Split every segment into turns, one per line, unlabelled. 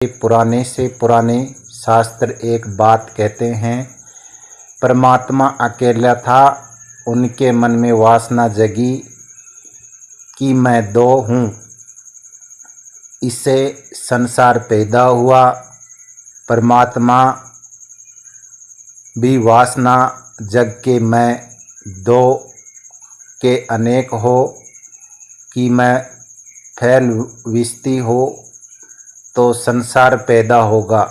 पुराने से पुराने शास्त्र एक बात कहते हैं, परमात्मा अकेला था, उनके मन में वासना जगी कि मैं दो हूँ, इससे संसार पैदा हुआ। परमात्मा भी वासना जग के मैं दो के अनेक हो कि मैं फैल विस्ती हो तो संसार पैदा होगा।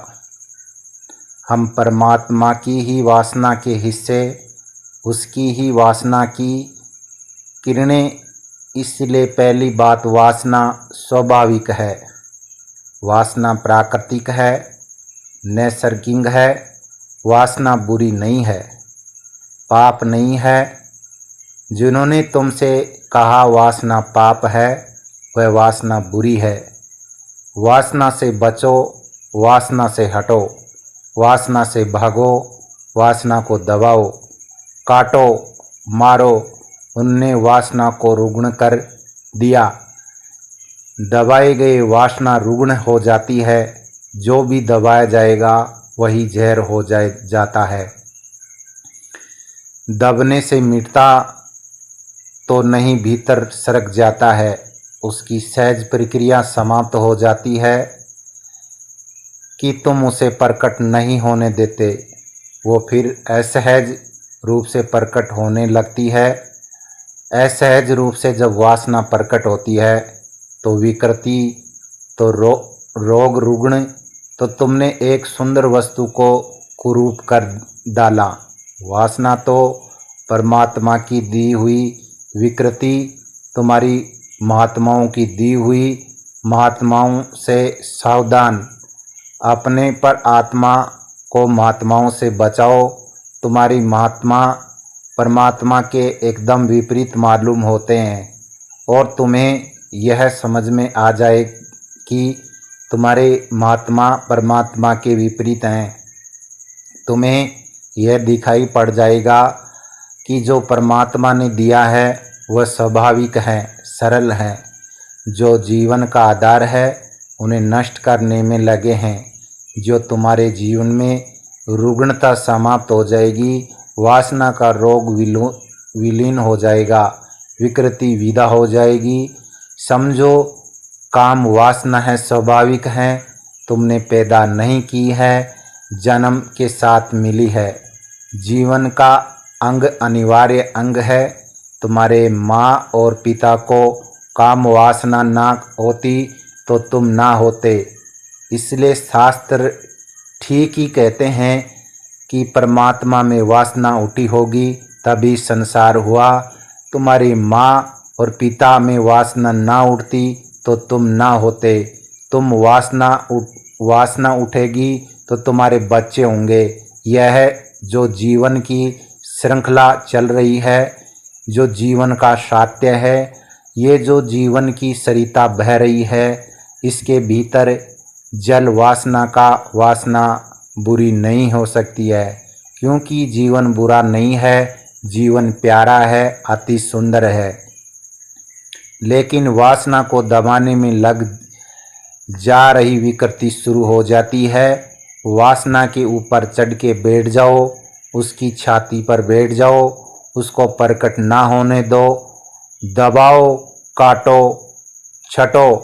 हम परमात्मा की ही वासना के हिस्से, उसकी ही वासना की किरणें। इसलिए पहली बात, वासना स्वाभाविक है, वासना प्राकृतिक है, नैसर्गिक है। वासना बुरी नहीं है, पाप नहीं है। जिन्होंने तुमसे कहा वासना पाप है, वह वासना बुरी है। वासना से बचो, वासना से हटो, वासना से भागो, वासना को दबाओ, काटो, मारो। उनने वासना को रुग्ण कर दिया। दबाए गए वासना रुग्ण हो जाती है, जो भी दबाया जाएगा वही जहर हो जाता है। दबने से मिटता तो नहीं, भीतर सरक जाता है, उसकी सहज प्रक्रिया समाप्त हो जाती है कि तुम उसे प्रकट नहीं होने देते। वो फिर असहज रूप से प्रकट होने लगती है। असहज रूप से जब वासना प्रकट होती है तो विकृति, तो रोग रुग्ण। तो तुमने एक सुंदर वस्तु को कुरूप कर डाला। वासना तो परमात्मा की दी हुई विकृति, तुम्हारी महात्माओं की दी हुई। महात्माओं से सावधान, अपने पर आत्मा को महात्माओं से बचाओ। तुम्हारी महात्मा परमात्मा के एकदम विपरीत मालूम होते हैं, और तुम्हें यह समझ में आ जाए कि तुम्हारे महात्मा परमात्मा के विपरीत हैं। तुम्हें यह दिखाई पड़ जाएगा कि जो परमात्मा ने दिया है वह स्वाभाविक है, सरल है। जो जीवन का आधार है उन्हें नष्ट करने में लगे हैं। जो तुम्हारे जीवन में रुग्णता समाप्त हो जाएगी, वासना का रोग विलीन हो जाएगा, विकृति विदा हो जाएगी। समझो, काम वासना है, स्वाभाविक है, तुमने पैदा नहीं की है, जन्म के साथ मिली है। जीवन का अंग, अनिवार्य अंग है। तुम्हारे माँ और पिता को काम वासना ना होती तो तुम ना होते। इसलिए शास्त्र ठीक ही कहते हैं कि परमात्मा में वासना उठी होगी तभी संसार हुआ। तुम्हारी माँ और पिता में वासना ना उठती तो तुम ना होते। वासना उठेगी तो तुम्हारे बच्चे होंगे। यह जो जीवन की श्रृंखला चल रही है, जो जीवन का सत्य है, ये जो जीवन की सरिता बह रही है, इसके भीतर जल वासना का वासना बुरी नहीं हो सकती है, क्योंकि जीवन बुरा नहीं है, जीवन प्यारा है, अति सुंदर है। लेकिन वासना को दबाने में लग जा रही विकृति शुरू हो जाती है। वासना के ऊपर चढ़ के बैठ जाओ, उसकी छाती पर बैठ जाओ, उसको प्रकट ना होने दो, दबाओ, काटो, छटो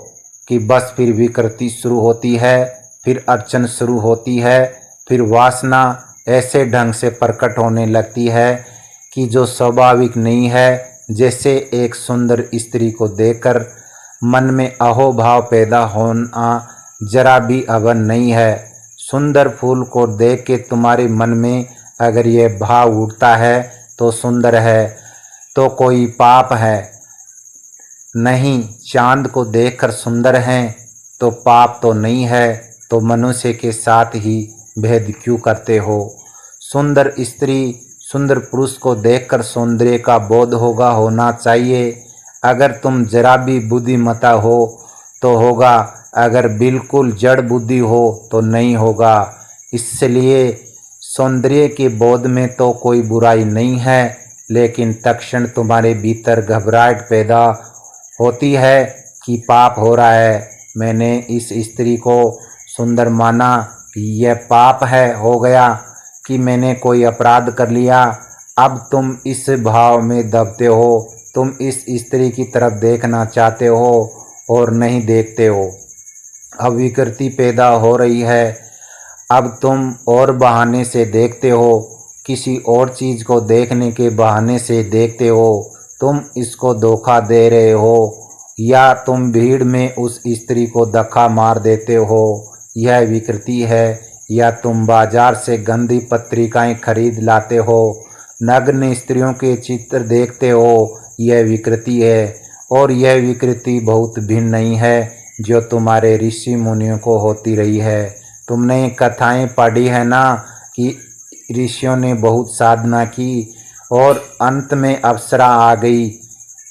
कि बस फिर विकृति शुरू होती है, फिर अड़चन शुरू होती है। फिर वासना ऐसे ढंग से प्रकट होने लगती है कि जो स्वाभाविक नहीं है। जैसे एक सुंदर स्त्री को देखकर मन में अहोभाव पैदा होना जरा भी अवन नहीं है। सुंदर फूल को देख के तुम्हारे मन में अगर यह भाव उठता है तो सुंदर है, तो कोई पाप है नहीं। चांद को देखकर सुंदर हैं तो पाप तो नहीं है, तो मनुष्य के साथ ही भेद क्यों करते हो। सुंदर स्त्री, सुंदर पुरुष को देखकर सौंदर्य का बोध होना चाहिए। अगर तुम जरा भी बुद्धिमता हो तो होगा, अगर बिल्कुल जड़ बुद्धि हो तो नहीं होगा। इसलिए सौंदर्य के बोध में तो कोई बुराई नहीं है, लेकिन तक्षण तुम्हारे भीतर घबराहट पैदा होती है कि पाप हो रहा है। मैंने इस स्त्री को सुंदर माना यह पाप है हो गया कि मैंने कोई अपराध कर लिया। अब तुम इस भाव में दबते हो, तुम इस स्त्री की तरफ देखना चाहते हो और नहीं देखते हो। अब विकृति पैदा हो रही है, अब तुम और बहाने से देखते हो, किसी और चीज़ को देखने के बहाने से देखते हो। तुम इसको धोखा दे रहे हो या तुम भीड़ में उस स्त्री को धक्का मार देते हो, यह विकृति है। या तुम बाजार से गंदी पत्रिकाएं खरीद लाते हो, नग्न स्त्रियों के चित्र देखते हो, यह विकृति है। और यह विकृति बहुत भिन्न नहीं है जो तुम्हारे ऋषि मुनियों को होती रही है। तुमने कथाएं पढ़ी है ना कि ऋषियों ने बहुत साधना की और अंत में अप्सरा आ गई,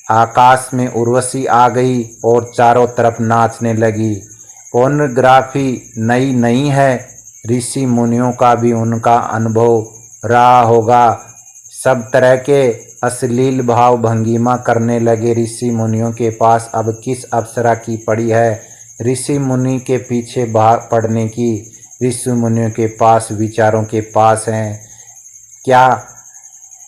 आकाश में उर्वशी आ गई और चारों तरफ नाचने लगी। पोर्नोग्राफी नई नहीं है, ऋषि मुनियों का भी उनका अनुभव रहा होगा। सब तरह के अश्लील भाव भंगिमा करने लगे ऋषि मुनियों के पास अब किस अप्सरा की पड़ी है ऋषि मुनि के पीछे पड़ने की। ऋषि मुनियों के पास विचारों के पास हैं, क्या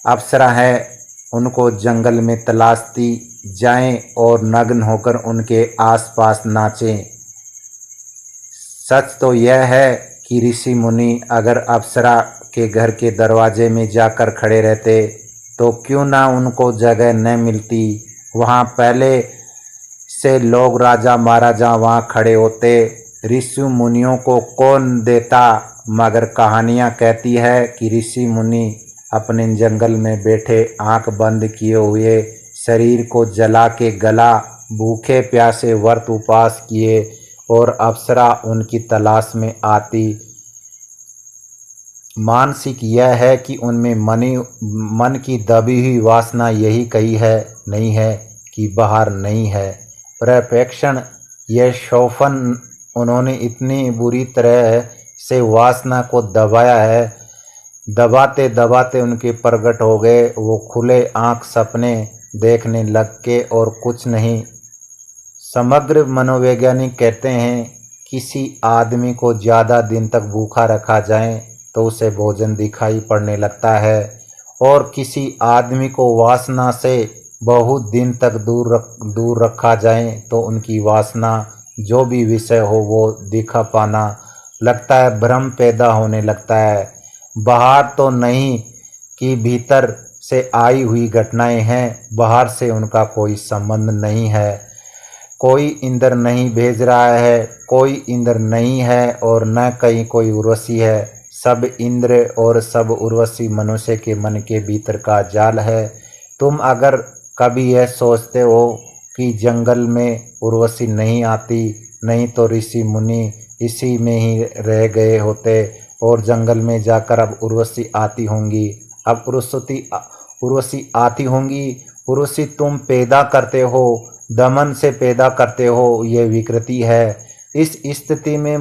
अप्सरा है उनको जंगल में तलाशती जाएं और नग्न होकर उनके आसपास नाचें। सच तो यह है कि ऋषि मुनि अगर अप्सरा के घर के दरवाजे में जाकर खड़े रहते तो क्यों ना उनको जगह न मिलती। वहाँ पहले से लोग राजा महाराजा वहाँ खड़े होते, ऋषि मुनियों को कौन देता। मगर कहानियाँ कहती है कि ऋषि मुनि अपने जंगल में बैठे आंख बंद किए हुए शरीर को जला के गला, भूखे प्यासे व्रत उपवास किए और अप्सरा उनकी तलाश में आती। मानसिक यह है कि उनमें मन की दबी हुई वासना यही कही है, नहीं है कि बाहर नहीं है। प्रपेक्षण यह शोफन उन्होंने इतनी बुरी तरह से वासना को दबाया है, दबाते दबाते उनके प्रकट हो गए। वो खुले आँख सपने देखने लग के और कुछ नहीं। समग्र मनोवैज्ञानिक कहते हैं किसी आदमी को ज़्यादा दिन तक भूखा रखा जाए तो उसे भोजन दिखाई पड़ने लगता है और किसी आदमी को वासना से बहुत दिन तक दूर रखा जाए तो उनकी वासना जो भी विषय हो वो दिखा पाना लगता है, भ्रम पैदा होने लगता है। बाहर तो नहीं कि भीतर से आई हुई घटनाएं हैं, बाहर से उनका कोई संबंध नहीं है। कोई इंद्र नहीं भेज रहा है, कोई इंद्र नहीं है और न कहीं कोई उर्वशी है। सब इंद्र और सब उर्वशी मनुष्य के मन के भीतर का जाल है। तुम अगर कभी यह सोचते हो कि जंगल में उर्वशी नहीं आती, नहीं तो ऋषि मुनि इसी में ही रह गए होते और जंगल में जाकर अब उर्वशी आती होंगी। अब उर्वशी आती होंगी। उर्वशी तुम पैदा करते हो, दमन से पैदा करते हो, ये विकृति है। इस स्थिति में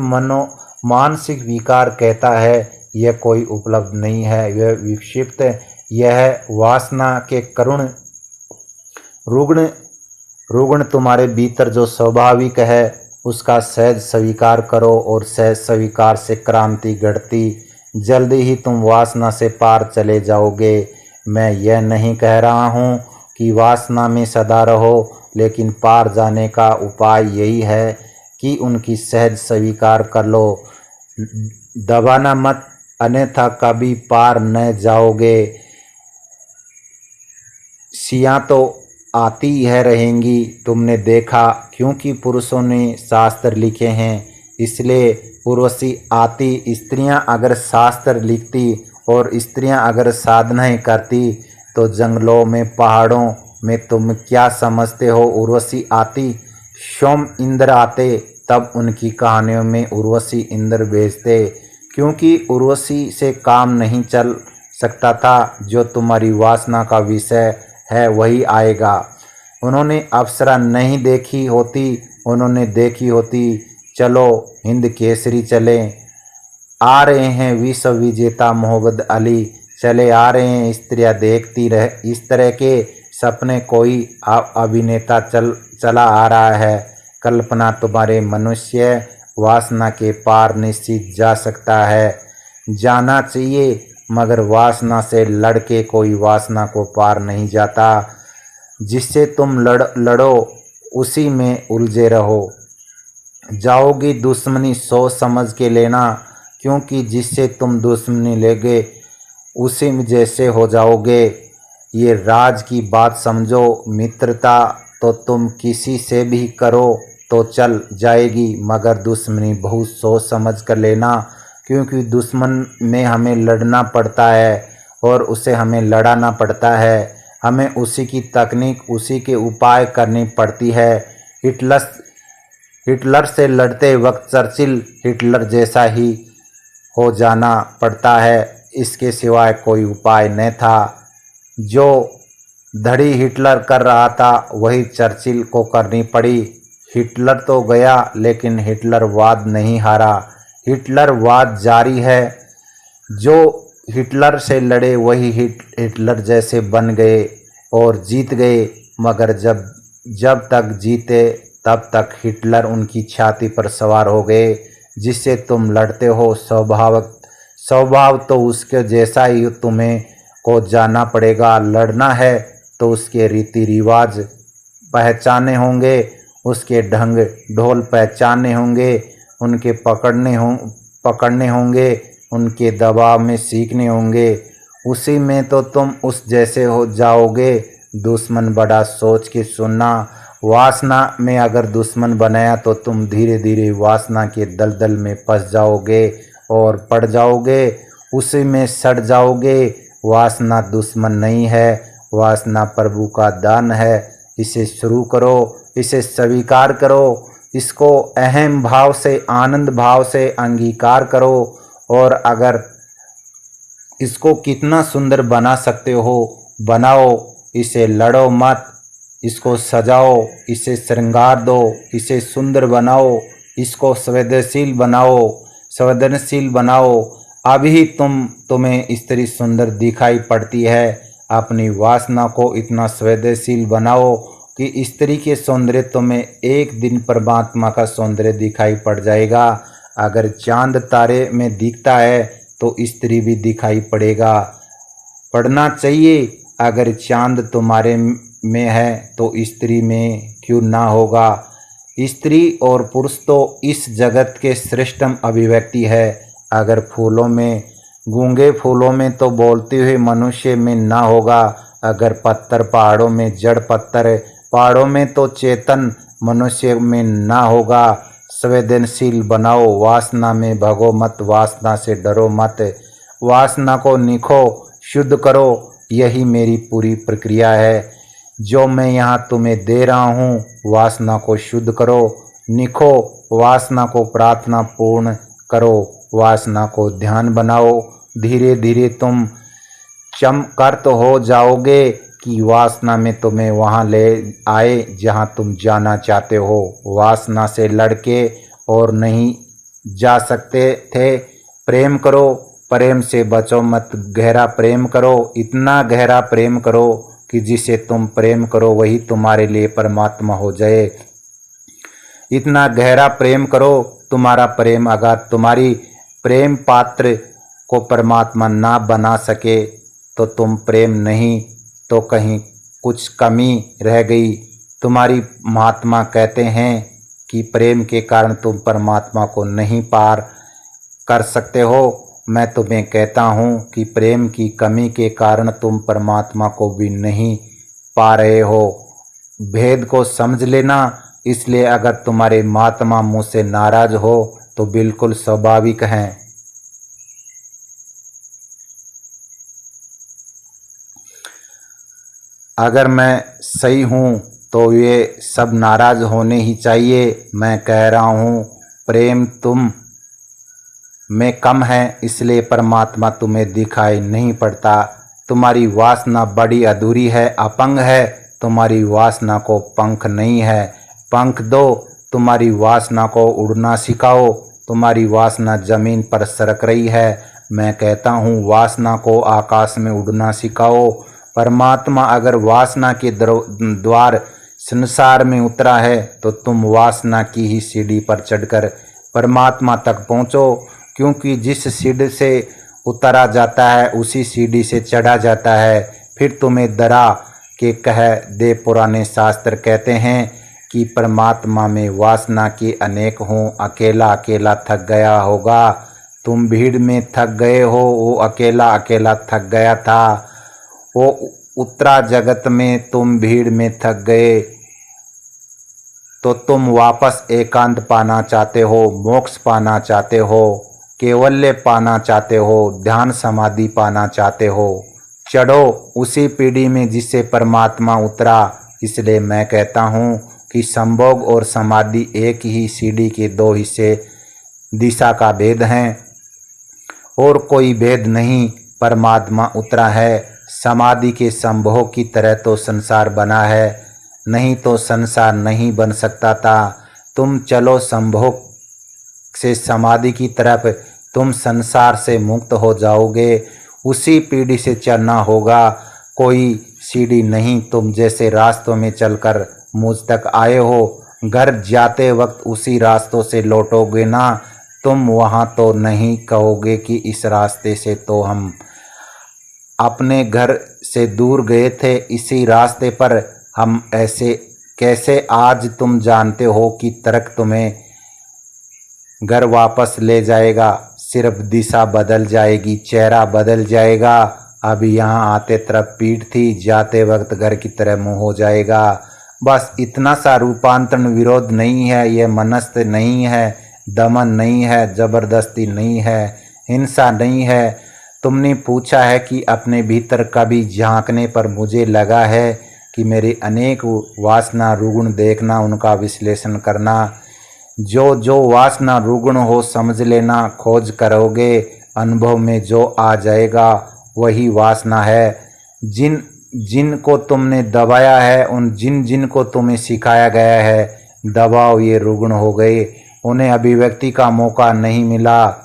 मानसिक विकार कहता है यह कोई उपलब्ध नहीं है, यह विक्षिप्त, यह वासना के करुण रुग्ण तुम्हारे भीतर जो स्वाभाविक है उसका सहज स्वीकार करो और सहज स्वीकार से क्रांति घटती। जल्दी ही तुम वासना से पार चले जाओगे। मैं यह नहीं कह रहा हूँ कि वासना में सदा रहो, लेकिन पार जाने का उपाय यही है कि उनकी सहज स्वीकार कर लो, दबाना मत, अन्यथा कभी पार न जाओगे। सियाँ तो आती है रहेंगी, तुमने देखा, क्योंकि पुरुषों ने शास्त्र लिखे हैं इसलिए उर्वशी आती। स्त्रियां अगर शास्त्र लिखती और स्त्रियां अगर साधनाएं करती तो जंगलों में पहाड़ों में तुम क्या समझते हो उर्वशी आती। सोम इंद्र आते तब उनकी कहानियों में उर्वशी इंद्र भेजते, क्योंकि उर्वशी से काम नहीं चल सकता था। जो तुम्हारी वासना का विषय है वही आएगा। उन्होंने अप्सरा नहीं देखी होती, उन्होंने देखी होती चलो हिंद केसरी चले, आ रहे हैं विश्व विजेता मोहम्मद अली, चले आ रहे हैं स्त्रियां देखती रह। इस तरह के सपने कोई अभिनेता चला आ रहा है। कल्पना तुम्हारे मनुष्य वासना के पार निश्चित जा सकता है, जाना चाहिए, मगर वासना से लड़के कोई वासना को पार नहीं जाता। जिससे तुम लड़ो उसी में उलझे रहो। जाओगी दुश्मनी सोच समझ के लेना, क्योंकि जिससे तुम दुश्मनी लेगे उसी में जैसे हो जाओगे। ये राज की बात समझो। मित्रता तो तुम किसी से भी करो तो चल जाएगी, मगर दुश्मनी बहुत सोच समझ कर लेना, क्योंकि दुश्मन में हमें लड़ना पड़ता है और उसे हमें लड़ाना पड़ता है। हमें उसी की तकनीक, उसी के उपाय करनी पड़ती है। हिटलर से लड़ते वक्त चर्चिल हिटलर जैसा ही हो जाना पड़ता है, इसके सिवाय कोई उपाय न था। जो धड़ी हिटलर कर रहा था वही चर्चिल को करनी पड़ी। हिटलर तो गया लेकिन हिटलरवाद नहीं हारा, हिटलरवाद जारी है। जो हिटलर से लड़े वही हिटलर जैसे बन गए और जीत गए, मगर जब तक जीते तब तक हिटलर उनकी छाती पर सवार हो गए। जिससे तुम लड़ते हो स्वभाव तो उसके जैसा ही तुम्हें को जाना पड़ेगा। लड़ना है तो उसके रीति रिवाज पहचाने होंगे, उसके ढंग ढोल पहचाने होंगे, उनके पकड़ने होंगे, उनके दबाव में सीखने होंगे। उसी में तो तुम उस जैसे हो जाओगे। दुश्मन बड़ा सोच के सुनना। वासना में अगर दुश्मन बनाया तो तुम धीरे धीरे वासना के दलदल में फंस जाओगे और पड़ जाओगे, उसी में सड़ जाओगे। वासना दुश्मन नहीं है, वासना प्रभु का दान है। इसे शुरू करो, इसे स्वीकार करो, इसको अहम भाव से, आनंद भाव से अंगीकार करो। और अगर इसको कितना सुंदर बना सकते हो बनाओ। इसे लड़ो मत, इसको सजाओ, इसे श्रृंगार दो, इसे सुंदर बनाओ, इसको संवेदनशील बनाओ। अभी तुम्हें स्त्री सुंदर दिखाई पड़ती है। अपनी वासना को इतना संवेदनशील बनाओ कि स्त्री के सौंदर्य तुम्हें एक दिन परमात्मा का सौंदर्य दिखाई पड़ जाएगा। अगर चांद तारे में दिखता है तो स्त्री भी दिखाई पड़ना चाहिए। अगर चांद तुम्हारे में है तो स्त्री में क्यों ना होगा। स्त्री और पुरुष तो इस जगत के श्रेष्ठतम अभिव्यक्ति है। अगर फूलों में, गूंगे फूलों में तो बोलते हुए मनुष्य में ना होगा। अगर पत्थर पहाड़ों में, जड़ पत्थर पहाड़ों में तो चेतन मनुष्य में ना होगा। संवेदनशील बनाओ, वासना में भगो मत, वासना से डरो मत। वासना को निखो, शुद्ध करो, यही मेरी पूरी प्रक्रिया है जो मैं यहाँ तुम्हें दे रहा हूँ। वासना को शुद्ध करो, निखो, वासना को प्रार्थना पूर्ण करो, वासना को ध्यान बनाओ। धीरे धीरे तुम चमत्कृत हो जाओगे कि वासना में तुम्हें वहाँ ले आए जहाँ तुम जाना चाहते हो। वासना से लड़के और नहीं जा सकते थे। प्रेम करो, प्रेम से बचो मत, गहरा प्रेम करो, इतना गहरा प्रेम करो कि जिसे तुम प्रेम करो वही तुम्हारे लिए परमात्मा हो जाए। इतना गहरा प्रेम करो, तुम्हारा प्रेम अगर तुम्हारी प्रेम पात्र को परमात्मा ना बना सके तो तुम प्रेम नहीं, तो कहीं कुछ कमी रह गई। तुम्हारी महात्मा कहते हैं कि प्रेम के कारण तुम परमात्मा को नहीं पार कर सकते हो। मैं तुम्हें कहता हूँ कि प्रेम की कमी के कारण तुम परमात्मा को भी नहीं पा रहे हो। भेद को समझ लेना। इसलिए अगर तुम्हारे महात्मा मुझसे नाराज हो तो बिल्कुल स्वाभाविक है। अगर मैं सही हूँ तो ये सब नाराज होने ही चाहिए। मैं कह रहा हूँ प्रेम तुम में कम है, इसलिए परमात्मा तुम्हें दिखाई नहीं पड़ता। तुम्हारी वासना बड़ी अधूरी है, अपंग है। तुम्हारी वासना को पंख नहीं है, पंख दो। तुम्हारी वासना को उड़ना सिखाओ। तुम्हारी वासना जमीन पर सरक रही है। मैं कहता हूँ वासना को आकाश में उड़ना सिखाओ। परमात्मा अगर वासना के द्वार संसार में उतरा है तो तुम वासना की ही सीढ़ी पर चढ़कर परमात्मा तक पहुँचो, क्योंकि जिस सीढ़ी से उतरा जाता है उसी सीढ़ी से चढ़ा जाता है। फिर तुम्हें डरा के कह दे पुराने शास्त्र कहते हैं कि परमात्मा में वासना के अनेक हों। अकेला अकेला थक गया होगा, तुम भीड़ में थक गए हो, वो अकेला अकेला थक गया था। वो उतरा जगत में, तुम भीड़ में थक गए, तो तुम वापस एकांत पाना चाहते हो, मोक्ष पाना चाहते हो, केवल्य पाना चाहते हो, ध्यान समाधि पाना चाहते हो। चढ़ो उसी पीढ़ी में जिससे परमात्मा उतरा। इसलिए मैं कहता हूँ कि संभोग और समाधि एक ही सीढ़ी के दो हिस्से, दिशा का भेद हैं और कोई भेद नहीं। परमात्मा उतरा है। समाधि के संभोग की तरह तो संसार बना है, नहीं तो संसार नहीं बन सकता था। तुम चलो संभोग से समाधि की तरफ, तुम संसार से मुक्त हो जाओगे। उसी पीढ़ी से चलना होगा, कोई सीढ़ी नहीं। तुम जैसे रास्तों में चलकर मुझ तक आए हो, घर जाते वक्त उसी रास्तों से लौटोगे ना। तुम वहाँ तो नहीं कहोगे कि इस रास्ते से तो हम अपने घर से दूर गए थे, इसी रास्ते पर हम ऐसे कैसे। आज तुम जानते हो कि तर्क तुम्हें घर वापस ले जाएगा, सिर्फ दिशा बदल जाएगी, चेहरा बदल जाएगा। अब यहाँ आते तरफ पीठ थी, जाते वक्त घर की तरह मुँह हो जाएगा। बस इतना सा रूपांतरण। विरोध नहीं है, यह मनस्त नहीं है, दमन नहीं है, जबरदस्ती नहीं है, हिंसा नहीं है। तुमने पूछा है कि अपने भीतर कभी झांकने पर मुझे लगा है कि मेरे अनेक वासना रुगुण देखना, उनका विश्लेषण करना। जो जो वासना रुगुण हो समझ लेना, खोज करोगे अनुभव में जो आ जाएगा वही वासना है। जिन जिन को तुमने दबाया है, उन जिन जिन को तुम्हें सिखाया गया है दबाओ, ये रुगुण हो गए, उन्हें अभिव्यक्ति का मौका नहीं मिला।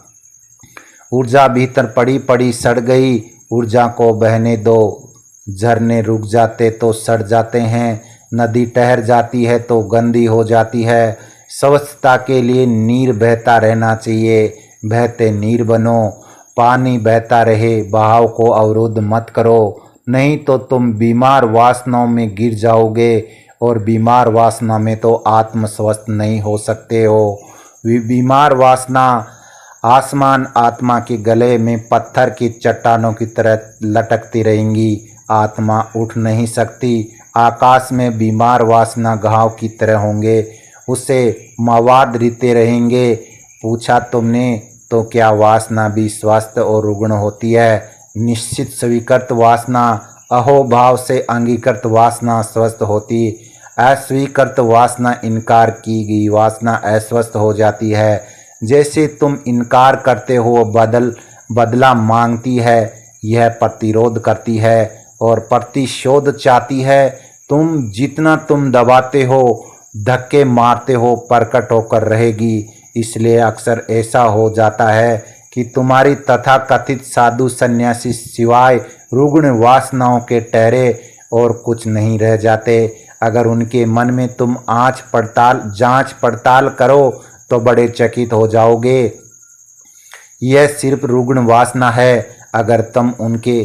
ऊर्जा भीतर पड़ी पड़ी सड़ गई, ऊर्जा को बहने दो। झरने रुक जाते तो सड़ जाते हैं, नदी ठहर जाती है तो गंदी हो जाती है। स्वच्छता के लिए नीर बहता रहना चाहिए, बहते नीर बनो। पानी बहता रहे, बहाव को अवरुद्ध मत करो, नहीं तो तुम बीमार वासनाओं में गिर जाओगे, और बीमार वासना में तो आत्म स्वस्थ नहीं हो सकते हो। बीमार वासना आसमान आत्मा के गले में पत्थर की चट्टानों की तरह लटकती रहेंगी, आत्मा उठ नहीं सकती। आकाश में बीमार वासना घाव की तरह होंगे, उसे मवाद रीते रहेंगे। पूछा तुमने तो क्या वासना भी स्वस्थ और रुग्ण होती है? निश्चित स्वीकृत वासना अहोभाव से अंगीकृत वासना स्वस्थ होती, अस्वीकृत वासना इनकार की गई वासना अस्वस्थ हो जाती है। जैसे तुम इनकार करते हो बदला मांगती है, यह प्रतिरोध करती है और प्रतिशोध चाहती है। जितना तुम दबाते हो, धक्के मारते हो, प्रकट होकर रहेगी। इसलिए अक्सर ऐसा हो जाता है कि तुम्हारी तथाकथित साधु सन्यासी सिवाय रुग्ण वासनाओं के ठहरे और कुछ नहीं रह जाते। अगर उनके मन में तुम जांच पड़ताल करो तो बड़े चकित हो जाओगे। यह सिर्फ रुग्ण वासना है। अगर तुम उनके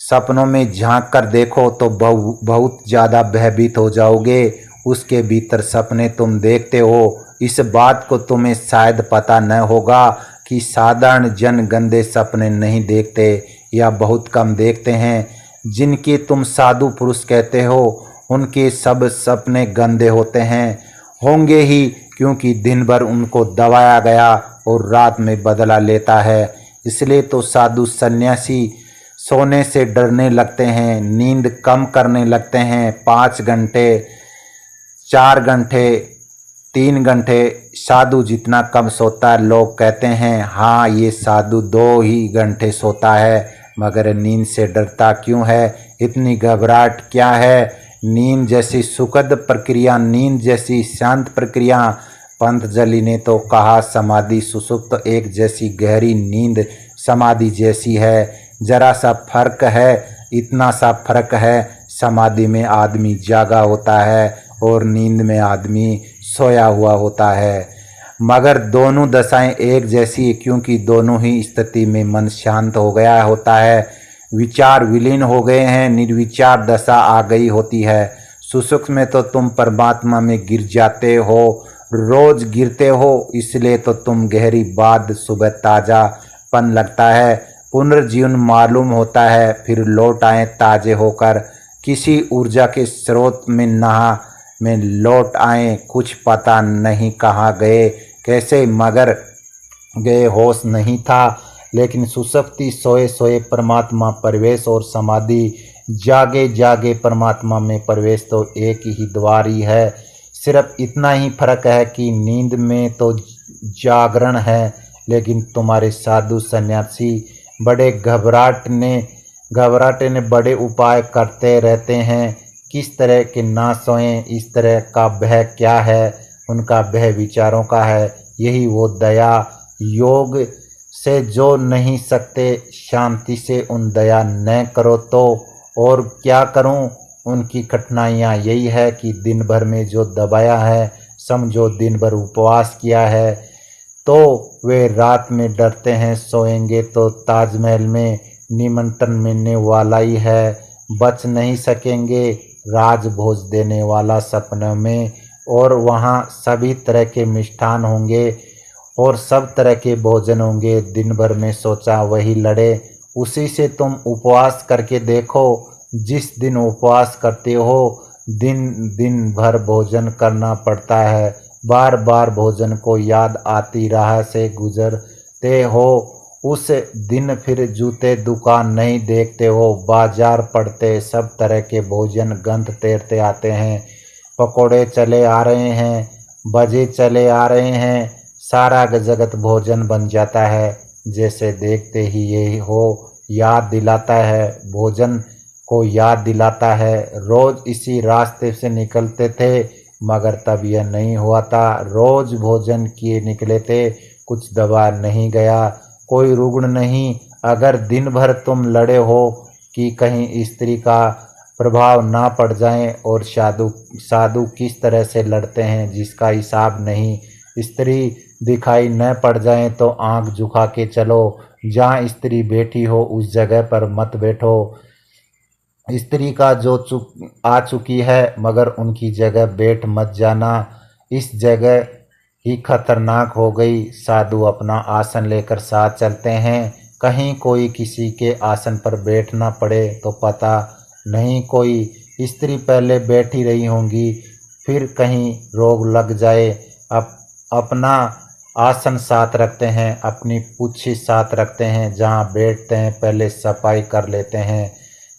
सपनों में झांक कर देखो तो बहुत ज़्यादा भयभीत हो जाओगे। उसके भीतर सपने तुम देखते हो, इस बात को तुम्हें शायद पता न होगा कि साधारण जन गंदे सपने नहीं देखते या बहुत कम देखते हैं। जिनके तुम साधु पुरुष कहते हो उनके सब सपने गंदे होते हैं, होंगे ही, क्योंकि दिन भर उनको दबाया गया और रात में बदला लेता है। इसलिए तो साधु सन्यासी सोने से डरने लगते हैं, नींद कम करने लगते हैं। 5 घंटे, 4 घंटे, 3 घंटे साधु जितना कम सोता है। लोग कहते हैं हाँ ये साधु 2 ही घंटे सोता है, मगर नींद से डरता क्यों है? इतनी घबराहट क्या है? नींद जैसी सुखद प्रक्रिया, नींद जैसी शांत प्रक्रिया। पंतजलि ने तो कहा समाधि सुसुप्त एक जैसी गहरी नींद समाधि जैसी है। जरा सा फर्क है, इतना सा फर्क है, समाधि में आदमी जागा होता है और नींद में आदमी सोया हुआ होता है। मगर दोनों दशाएं एक जैसी, क्योंकि दोनों ही स्थिति में मन शांत हो गया होता है, विचार विलीन हो गए हैं, निर्विचार दशा आ गई होती है। सुसुख में तो तुम परमात्मा में गिर जाते हो, रोज गिरते हो, इसलिए तो तुम गहरी बाद सुबह ताजापन लगता है, पुनर्जीवन मालूम होता है, फिर लौट आए ताजे होकर, किसी ऊर्जा के स्रोत में नहा में लौट आए, कुछ पता नहीं कहाँ गए कैसे, मगर गए होश नहीं था। लेकिन सुसुप्ति सोए सोए परमात्मा प्रवेश और समाधि जागे जागे परमात्मा में प्रवेश तो एक ही द्वार ही है। सिर्फ इतना ही फर्क है कि नींद में तो जागरण है, लेकिन तुम्हारे साधु सन्यासी बड़े घबराटे ने बड़े उपाय करते रहते हैं, किस तरह के ना सोएं। इस तरह का भय क्या है? उनका भय विचारों का है। यही वो दया योग से जो नहीं सकते, शांति से उन दया न करो तो और क्या करूं। उनकी कठिनाइयां यही है कि दिन भर में जो दबाया है, समझो दिन भर उपवास किया है, तो वे रात में डरते हैं सोएंगे तो ताजमहल में निमंत्रण मिलने वाला ही है, बच नहीं सकेंगे, राजभोज देने वाला सपनों में, और वहाँ सभी तरह के मिष्ठान होंगे और सब तरह के भोजन होंगे। दिन भर में सोचा वही लड़े, उसी से तुम उपवास करके देखो। जिस दिन उपवास करते हो दिन दिन भर भोजन करना पड़ता है, बार बार भोजन को याद आती राह से गुजरते हो, उस दिन फिर जूते दुकान नहीं देखते हो, बाजार पड़ते सब तरह के भोजन गंध तैरते आते हैं, पकोड़े चले आ रहे हैं, भजे चले आ रहे हैं, सारा जगत भोजन बन जाता है। जैसे देखते ही ये हो याद दिलाता है, भोजन को याद दिलाता है। रोज इसी रास्ते से निकलते थे, मगर तब यह नहीं हुआ था। रोज भोजन किए निकले थे, कुछ दबा नहीं गया, कोई रुग्ण नहीं। अगर दिन भर तुम लड़े हो कि कहीं स्त्री का प्रभाव ना पड़ जाए, और साधु किस तरह से लड़ते हैं जिसका हिसाब नहीं। स्त्री दिखाई न पड़ जाए तो आंख झुका के चलो, जहाँ स्त्री बैठी हो उस जगह पर मत बैठो। स्त्री का जो आ चुकी है, मगर उनकी जगह बैठ मत जाना, इस जगह ही खतरनाक हो गई। साधु अपना आसन लेकर साथ चलते हैं, कहीं कोई किसी के आसन पर बैठना पड़े तो पता नहीं, कोई स्त्री पहले बैठी रही होंगी, फिर कहीं रोग लग जाए। अपना आसन साथ रखते हैं, अपनी पूछी साथ रखते हैं, जहाँ बैठते हैं पहले सफाई कर लेते हैं,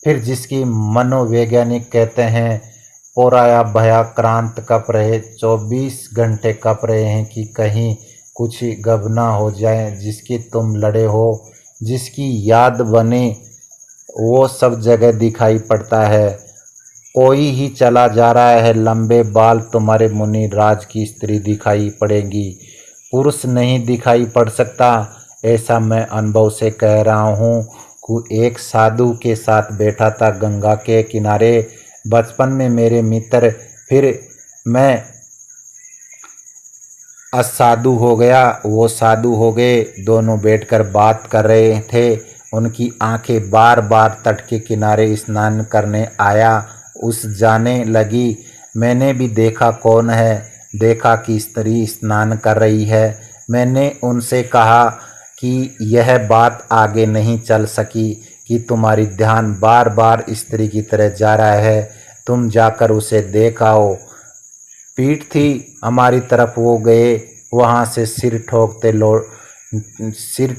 फिर जिसकी मनोवैज्ञानिक कहते हैं पोराया भया क्रांत कप रहे, 24 घंटे कप रहे हैं कि कहीं कुछ गबना हो जाए। जिसकी तुम लड़े हो, जिसकी याद बने, वो सब जगह दिखाई पड़ता है। कोई ही चला जा रहा है, लंबे बाल तुम्हारे मुनि राज की स्त्री दिखाई पड़ेगी, पुरुष नहीं दिखाई पड़ सकता। ऐसा मैं अनुभव से कह रहा हूँ कि एक साधु के साथ बैठा था गंगा के किनारे, बचपन में मेरे मित्र, फिर मैं असाधु हो गया, वो साधु हो गए, दोनों बैठकर बात कर रहे थे। उनकी आंखें बार बार तट के किनारे स्नान करने आया उस जाने लगी। मैंने भी देखा कौन है, देखा कि स्त्री स्नान कर रही है। मैंने उनसे कहा कि यह बात आगे नहीं चल सकी कि तुम्हारी ध्यान बार बार स्त्री की तरह जा रहा है, तुम जाकर उसे देख आओ। पीठ थी हमारी तरफ वो गए, वहाँ से सिर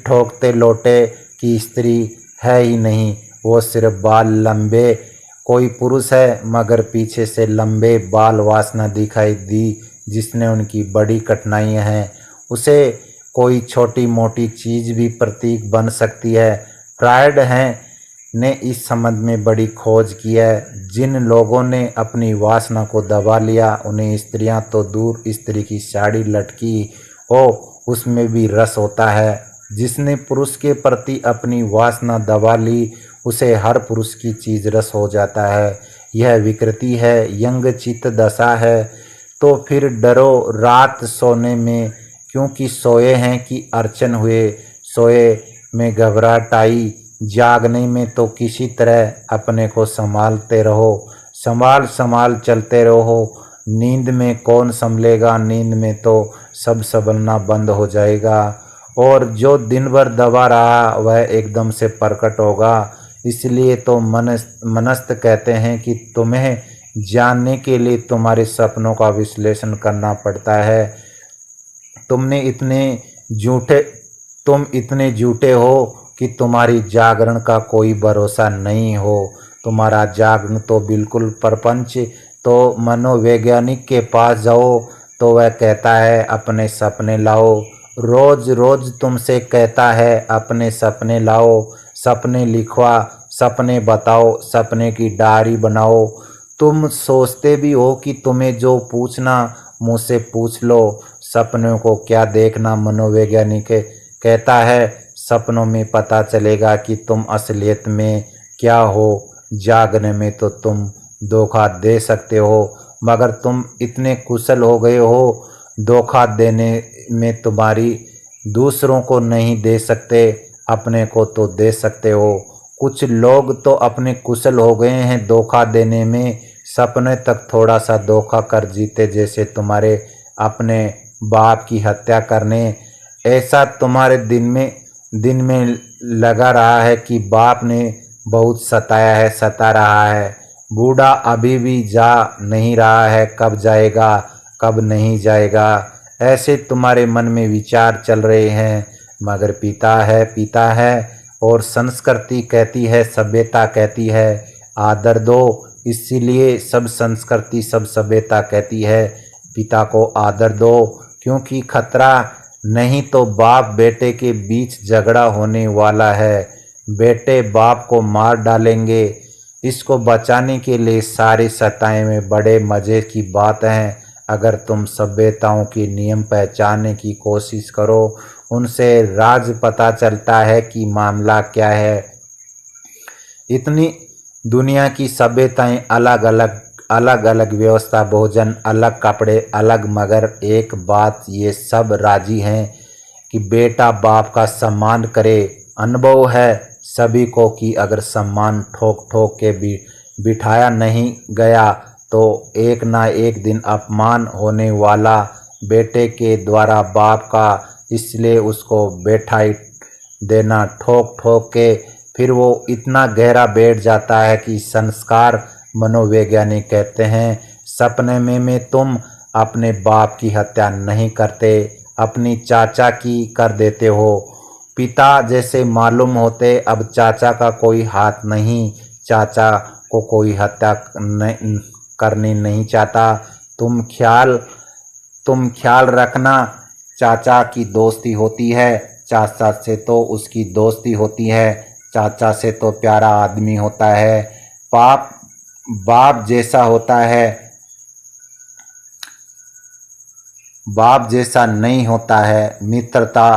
ठोकते लौटे कि स्त्री है ही नहीं, वो सिर्फ बाल लंबे, कोई पुरुष है मगर पीछे से लंबे बाल वासना दिखाई दी, जिसने उनकी बड़ी कठिनाइयाँ हैं। उसे कोई छोटी मोटी चीज़ भी प्रतीक बन सकती है। फ्रायड ने इस संबंध में बड़ी खोज की है। जिन लोगों ने अपनी वासना को दबा लिया, उन्हें स्त्रियां तो दूर, स्त्री की साड़ी लटकी हो उसमें भी रस होता है। जिसने पुरुष के प्रति अपनी वासना दबा ली, उसे हर पुरुष की चीज़ रस हो जाता है। यह विकृति है, यंग चित्त दशा है। तो फिर डरो रात सोने में, क्योंकि सोए हैं कि अर्चन हुए, सोए में घबराहट आई, जागने में तो किसी तरह अपने को संभालते रहो, संभाल संभाल चलते रहो। नींद में कौन संभलेगा, नींद में तो सब संभलना बंद हो जाएगा, और जो दिन भर दबा रहा वह एकदम से प्रकट होगा। इसलिए तो मनस्त कहते हैं कि तुम्हें जानने के लिए तुम्हारे सपनों का विश्लेषण करना पड़ता है। तुम इतने झूठे हो कि तुम्हारी जागरण का कोई भरोसा नहीं हो। तुम्हारा जागरण तो बिल्कुल प्रपंच। तो मनोवैज्ञानिक के पास जाओ तो वह कहता है अपने सपने लाओ, रोज रोज तुमसे कहता है अपने सपने लाओ, सपने लिखवा, सपने बताओ, सपने की डायरी बनाओ। तुम सोचते भी हो कि तुम्हें जो पूछना मुझसे पूछ लो। सपनों को क्या देखना, मनोवैज्ञानिक कहता है सपनों में पता चलेगा कि तुम असलियत में क्या हो। जागने में तो तुम धोखा दे सकते हो, मगर तुम इतने कुशल हो गए हो धोखा देने में, तुम्हारी दूसरों को नहीं दे सकते, अपने को तो दे सकते हो। कुछ लोग तो अपने कुशल हो गए हैं धोखा देने में, सपने तक थोड़ा सा धोखा कर जीते, जैसे तुम्हारे अपने बाप की हत्या करने। ऐसा तुम्हारे दिन में लगा रहा है कि बाप ने बहुत सताया है, सता रहा है। बूढ़ा अभी भी जा नहीं रहा है, कब जाएगा, कब नहीं जाएगा, ऐसे तुम्हारे मन में विचार चल रहे हैं। मगर पिता है और संस्कृति कहती है, सभ्यता कहती है आदर दो। इसीलिए सब संस्कृति सब सभ्यता कहती है पिता को आदर दो, क्योंकि खतरा नहीं तो बाप बेटे के बीच झगड़ा होने वाला है। बेटे बाप को मार डालेंगे। इसको बचाने के लिए सारी सताएं में बड़े मज़े की बात है। अगर तुम सभ्यताओं के नियम पहचानने की कोशिश करो, उनसे राज पता चलता है कि मामला क्या है। इतनी दुनिया की सभ्यताएं अलग अलग व्यवस्था, भोजन अलग, कपड़े अलग, मगर एक बात ये सब राजी हैं कि बेटा बाप का सम्मान करे। अनुभव है सभी को कि अगर सम्मान ठोक ठोक के भी बिठाया नहीं गया तो एक ना एक दिन अपमान होने वाला बेटे के द्वारा बाप का। इसलिए उसको बैठाई देना ठोक ठोक के, फिर वो इतना गहरा बैठ जाता है कि संस्कार। मनोवैज्ञानिक कहते हैं सपने में तुम अपने बाप की हत्या नहीं करते, अपनी चाचा की कर देते हो। पिता जैसे मालूम होते, अब चाचा का कोई हाथ नहीं, चाचा को कोई हत्या करनी नहीं चाहता। तुम ख्याल रखना, चाचा की दोस्ती होती है, चाचा से तो उसकी दोस्ती होती है, चाचा से तो प्यारा आदमी होता है। बाप जैसा होता है, बाप जैसा नहीं होता है। मित्रता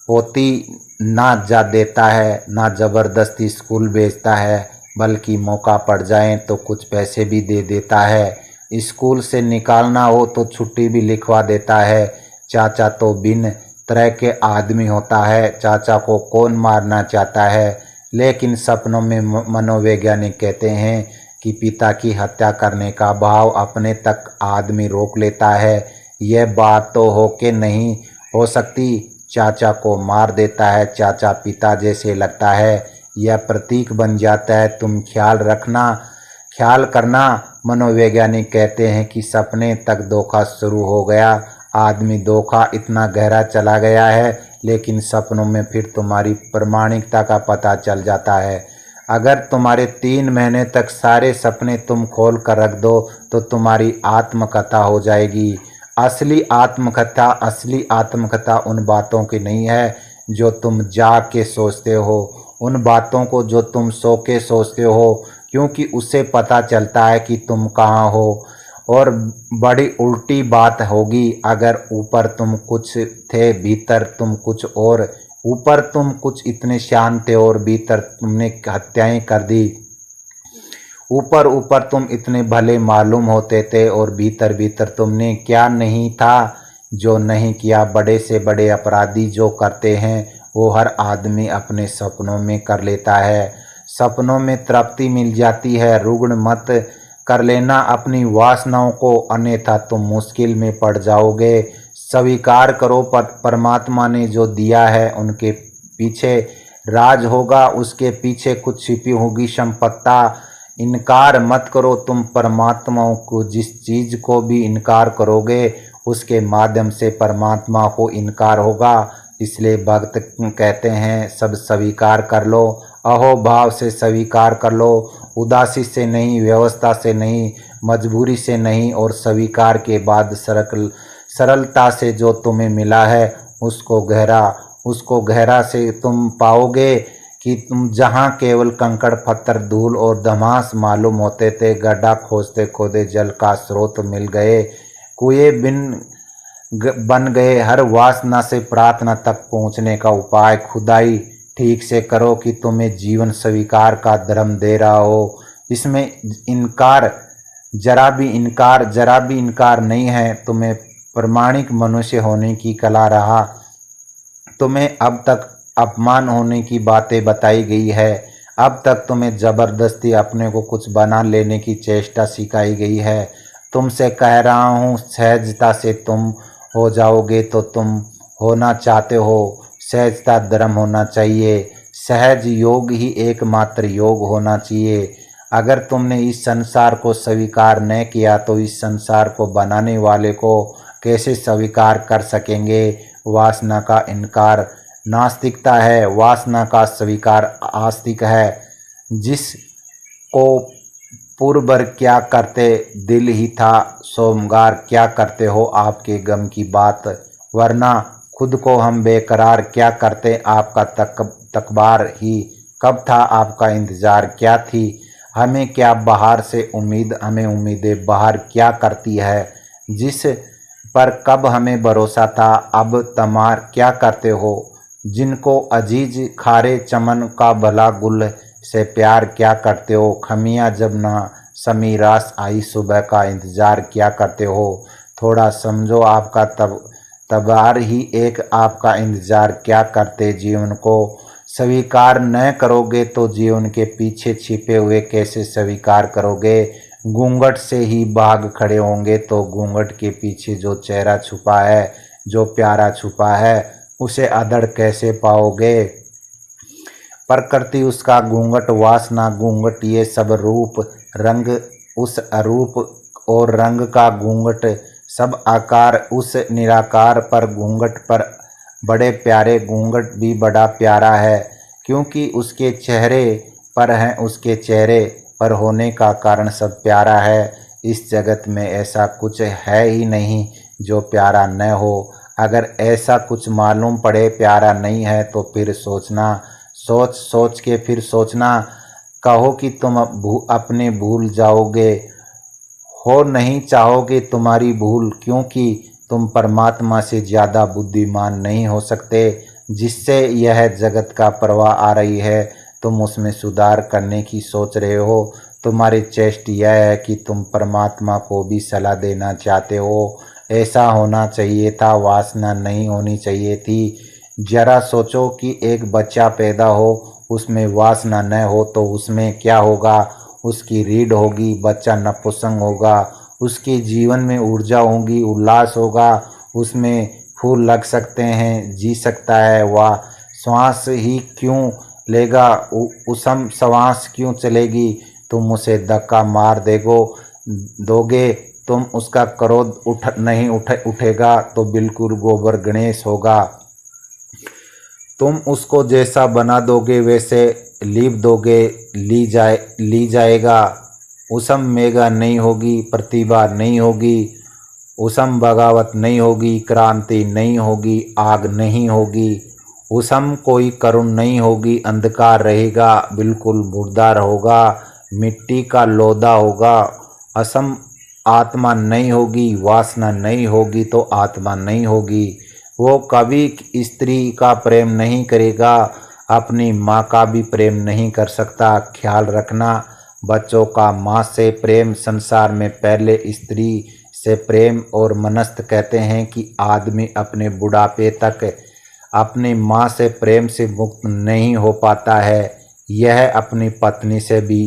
होती ना जा देता है, ना ज़बरदस्ती स्कूल भेजता है, बल्कि मौका पड़ जाए तो कुछ पैसे भी दे देता है। स्कूल से निकालना हो तो छुट्टी भी लिखवा देता है। चाचा तो बिन तरह के आदमी होता है, चाचा को कौन मारना चाहता है। लेकिन सपनों में मनोवैज्ञानिक कहते हैं कि पिता की हत्या करने का भाव अपने तक आदमी रोक लेता है। यह बात तो हो के नहीं हो सकती, चाचा को मार देता है, चाचा पिता जैसे लगता है, यह प्रतीक बन जाता है। तुम ख्याल करना, मनोवैज्ञानिक कहते हैं कि सपने तक धोखा शुरू हो गया, आदमी धोखा इतना गहरा चला गया है, लेकिन सपनों में फिर तुम्हारी प्रामाणिकता का पता चल जाता है। अगर तुम्हारे 3 महीने तक सारे सपने तुम खोल कर रख दो तो तुम्हारी आत्मकथा हो जाएगी। असली आत्मकथा उन बातों की नहीं है जो तुम जाग के सोचते हो, उन बातों को जो तुम सो के सोचते हो, क्योंकि उससे पता चलता है कि तुम कहाँ हो। और बड़ी उल्टी बात होगी अगर ऊपर तुम कुछ थे, भीतर तुम कुछ और। ऊपर तुम कुछ इतने शांत थे और भीतर तुमने हत्याएं कर दी। ऊपर तुम इतने भले मालूम होते थे और भीतर तुमने क्या नहीं था, जो नहीं किया। बड़े से बड़े अपराधी जो करते हैं वो हर आदमी अपने सपनों में कर लेता है। सपनों में तृप्ति मिल जाती है। रुग्ण मत कर लेना अपनी वासनाओं को, अन्यथा तुम मुश्किल में पड़ जाओगे। स्वीकार करो परमात्मा ने जो दिया है उनके पीछे राज होगा, उसके पीछे कुछ छिपी होगी संपत्ता। इनकार मत करो तुम परमात्माओं को। जिस चीज को भी इनकार करोगे उसके माध्यम से परमात्मा को इनकार होगा। इसलिए भक्त कहते हैं सब स्वीकार कर लो, अहोभाव से स्वीकार कर लो, उदासी से नहीं, व्यवस्था से नहीं, मजबूरी से नहीं, और स्वीकार के बाद सरलता से जो तुम्हें मिला है उसको गहरा से तुम पाओगे कि तुम जहाँ केवल कंकड़ पत्थर धूल और धमास मालूम होते थे, गड्ढा खोजते खोदे जल का स्रोत मिल गए, कुएं बन गए। हर वासना से प्रार्थना तक पहुँचने का उपाय खुदाई ठीक से करो कि तुम्हें जीवन स्वीकार का धर्म दे रहा हो। इसमें इनकार जरा भी इनकार नहीं है। तुम्हें प्रामाणिक मनुष्य होने की कला रहा। तुम्हें अब तक अपमान होने की बातें बताई गई है। अब तक तुम्हें जबरदस्ती अपने को कुछ बना लेने की चेष्टा सिखाई गई है। तुमसे कह रहा हूँ सहजता से तुम हो जाओगे तो तुम होना चाहते हो। सहजता धर्म होना चाहिए। सहज योग ही एकमात्र योग होना चाहिए। अगर तुमने इस संसार को स्वीकार न किया तो इस संसार को बनाने वाले को कैसे स्वीकार कर सकेंगे। वासना का इनकार नास्तिकता है, वासना का स्वीकार आस्तिक है। जिस को पूर्वर क्या करते दिल ही था, सोमगार क्या करते हो आपके गम की बात। वरना खुद को हम बेकरार क्या करते, आपका तकबार ही कब था, आपका इंतज़ार क्या थी। हमें क्या बाहर से उम्मीद, हमें उम्मीदें बाहर क्या करती है। जिस पर कब हमें भरोसा था, अब तमार क्या करते हो। जिनको अजीज खारे चमन का भला गुल से प्यार क्या करते हो। खमियाँ जब ना समी रास आई, सुबह का इंतज़ार क्या करते हो। थोड़ा समझो आपका तबार ही एक आपका इंतज़ार क्या करते। जीवन को स्वीकार न करोगे तो जीवन के पीछे छिपे हुए कैसे स्वीकार करोगे। घूंघट से ही भाग खड़े होंगे तो घूंघट के पीछे जो चेहरा छुपा है, जो प्यारा छुपा है, उसे अधड़ कैसे पाओगे। प्रकृति उसका घूंघट, वासना घूंघट, ये सब रूप रंग उस अरूप और रंग का घूंघट, सब आकार उस निराकार पर घूंघट पर बड़े प्यारे। घूंघट भी बड़ा प्यारा है क्योंकि उसके चेहरे पर है, उसके चेहरे पर होने का कारण सब प्यारा है। इस जगत में ऐसा कुछ है ही नहीं जो प्यारा न हो। अगर ऐसा कुछ मालूम पड़े प्यारा नहीं है तो फिर सोचना, सोच के फिर सोचना। कहो कि तुम अपने भूल जाओगे, हो नहीं चाहोगे तुम्हारी भूल, क्योंकि तुम परमात्मा से ज़्यादा बुद्धिमान नहीं हो सकते। जिससे यह जगत का प्रवाह आ रही है तुम उसमें सुधार करने की सोच रहे हो। तुम्हारी चेष्ट यह है कि तुम परमात्मा को भी सलाह देना चाहते हो। ऐसा होना चाहिए था, वासना नहीं होनी चाहिए थी। जरा सोचो कि एक बच्चा पैदा हो, उसमें वासना न हो तो उसमें क्या होगा। उसकी रीढ़ होगी, बच्चा नपुंसक होगा, उसके जीवन में ऊर्जा होगी, उल्लास होगा, उसमें फूल लग सकते हैं, जी सकता है। वह श्वास ही क्यों लेगा, उसम श्वास क्यों चलेगी। तुम उसे धक्का मार दोगे, तुम उसका क्रोध नहीं उठेगा तो बिल्कुल गोबर गणेश होगा। तुम उसको जैसा बना दोगे वैसे लीप दोगे, ली जाएगा। उसम मेगा नहीं होगी, प्रतिभा नहीं होगी, उसम बगावत नहीं होगी, क्रांति नहीं होगी, आग नहीं होगी। उसम कोई करुण नहीं होगी, अंधकार रहेगा, बिल्कुल मुर्दा होगा, मिट्टी का लोदा होगा। असम आत्मा नहीं होगी, वासना नहीं होगी तो आत्मा नहीं होगी। वो कभी स्त्री का प्रेम नहीं करेगा, अपनी माँ का भी प्रेम नहीं कर सकता। ख्याल रखना, बच्चों का माँ से प्रेम संसार में पहले स्त्री से प्रेम और मनस्त कहते हैं कि आदमी अपने बुढ़ापे तक अपनी माँ से प्रेम से मुक्त नहीं हो पाता है। यह अपनी पत्नी से भी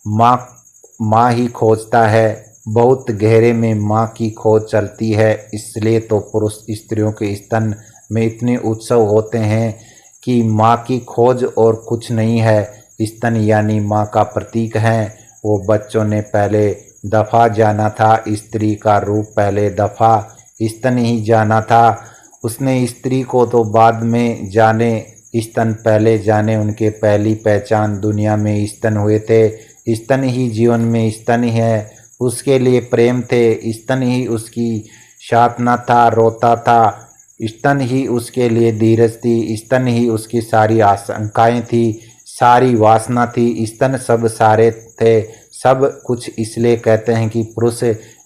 माँ ही खोजता है। बहुत गहरे में माँ की खोज चलती है। इसलिए तो पुरुष स्त्रियों के स्तन में इतने उत्सव होते हैं कि माँ की खोज और कुछ नहीं है। स्तन यानी माँ का प्रतीक हैं। वो बच्चों ने पहले दफ़ा जाना था स्त्री का रूप, पहले दफ़ा स्तन ही जाना था। उसने स्त्री को तो बाद में जाने, स्तन पहले जाने। उनके पहली पहचान दुनिया में स्तन हुए थे। स्तन ही जीवन में, स्तन ही है उसके लिए प्रेम थे। स्तन ही उसकी साधना था, रोता था। स्तन ही उसके लिए धीरज थी। स्तन ही उसकी सारी आशंकाएं थी, सारी वासना थी। स्तन सब सारे थे, सब कुछ। इसलिए कहते हैं कि पुरुष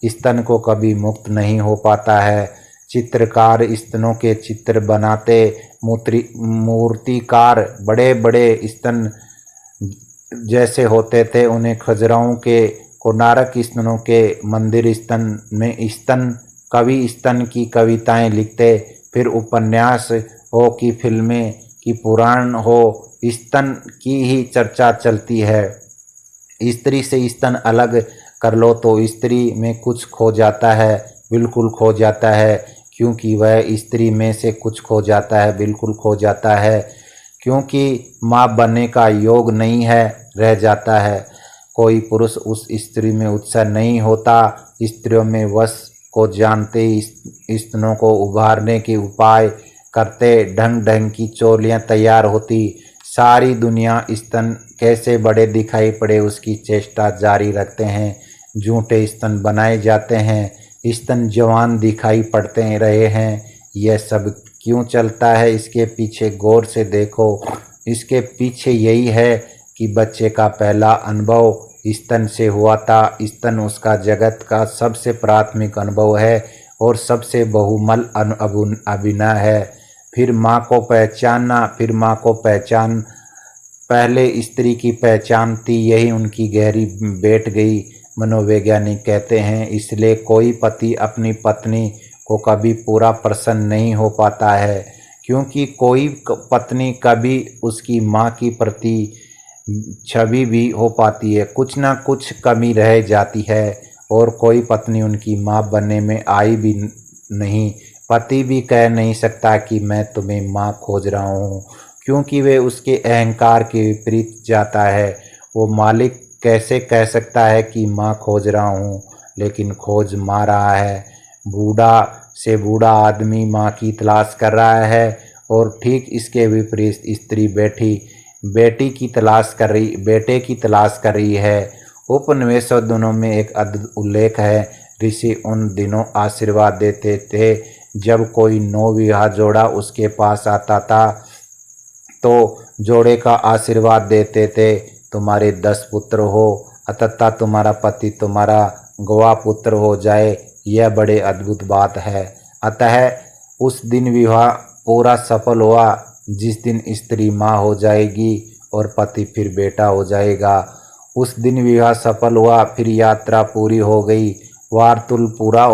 स्तन को कभी मुक्त नहीं हो पाता है। चित्रकार स्तनों के चित्र बनाते, मूर्तिकार बड़े बड़े स्तन जैसे होते थे। उन्हें खजुराहों के कोणार्क स्तनों के मंदिर स्तन में स्तन कवि स्तन की कविताएं लिखते। फिर उपन्यास हो कि फिल्में कि पुराण हो, स्तन की ही चर्चा चलती है। स्त्री से स्तन अलग कर लो तो स्त्री में कुछ खो जाता है, बिल्कुल खो जाता है। क्योंकि वह स्त्री में से कुछ खो जाता है, बिल्कुल खो जाता है। क्योंकि माँ बनने का योग नहीं है, रह जाता है। कोई पुरुष उस स्त्री में उत्साह नहीं होता। स्त्रियों में वश को जानते, स्तनों को उभारने के उपाय करते, ढंग ढंग की चोलियाँ तैयार होती। सारी दुनिया स्तन कैसे बड़े दिखाई पड़े उसकी चेष्टा जारी रखते हैं। झूठे स्तन बनाए जाते हैं, स्तन जवान दिखाई पड़ते रहे हैं। यह सब क्यों चलता है, इसके पीछे गौर से देखो। इसके पीछे यही है कि बच्चे का पहला अनुभव स्तन से हुआ था। स्तन उसका जगत का सबसे प्राथमिक अनुभव है और सबसे बहुमूल्य अभिनय है। फिर माँ को पहचानना, फिर माँ को पहचान पहले स्त्री की पहचान थी, यही उनकी गहरी बैठ गई, मनोवैज्ञानिक कहते हैं। इसलिए कोई पति अपनी पत्नी को कभी पूरा प्रसन्न नहीं हो पाता है, क्योंकि कोई पत्नी कभी उसकी माँ की प्रति छवि भी हो पाती है, कुछ ना कुछ कमी रह जाती है। और कोई पत्नी उनकी माँ बनने में आई भी नहीं। पति भी कह नहीं सकता कि मैं तुम्हें माँ खोज रहा हूँ, क्योंकि वे उसके अहंकार के विपरीत जाता है। वो मालिक कैसे कह सकता है कि माँ खोज रहा हूँ, लेकिन खोज माँ रहा है। बूढ़ा से बूढ़ा आदमी माँ की तलाश कर रहा है और ठीक इसके विपरीत स्त्री बेटे की तलाश कर रही है। उपनिषदों में एक अद्भुत उल्लेख है। ऋषि उन दिनों आशीर्वाद देते थे जब कोई नवविवाह जोड़ा उसके पास आता था तो जोड़े का आशीर्वाद देते थे, तुम्हारे 10 पुत्र हो अतः तुम्हारा पति तुम्हारा गवाह पुत्र हो जाए। यह बड़े अद्भुत बात है। अतः उस दिन विवाह पूरा सफल हुआ जिस दिन स्त्री माँ हो जाएगी और पति फिर बेटा हो जाएगा। उस दिन विवाह सफल हुआ, फिर यात्रा पूरी हो गई, वार्तुल पूरा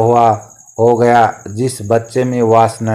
हो गया। जिस बच्चे में वासना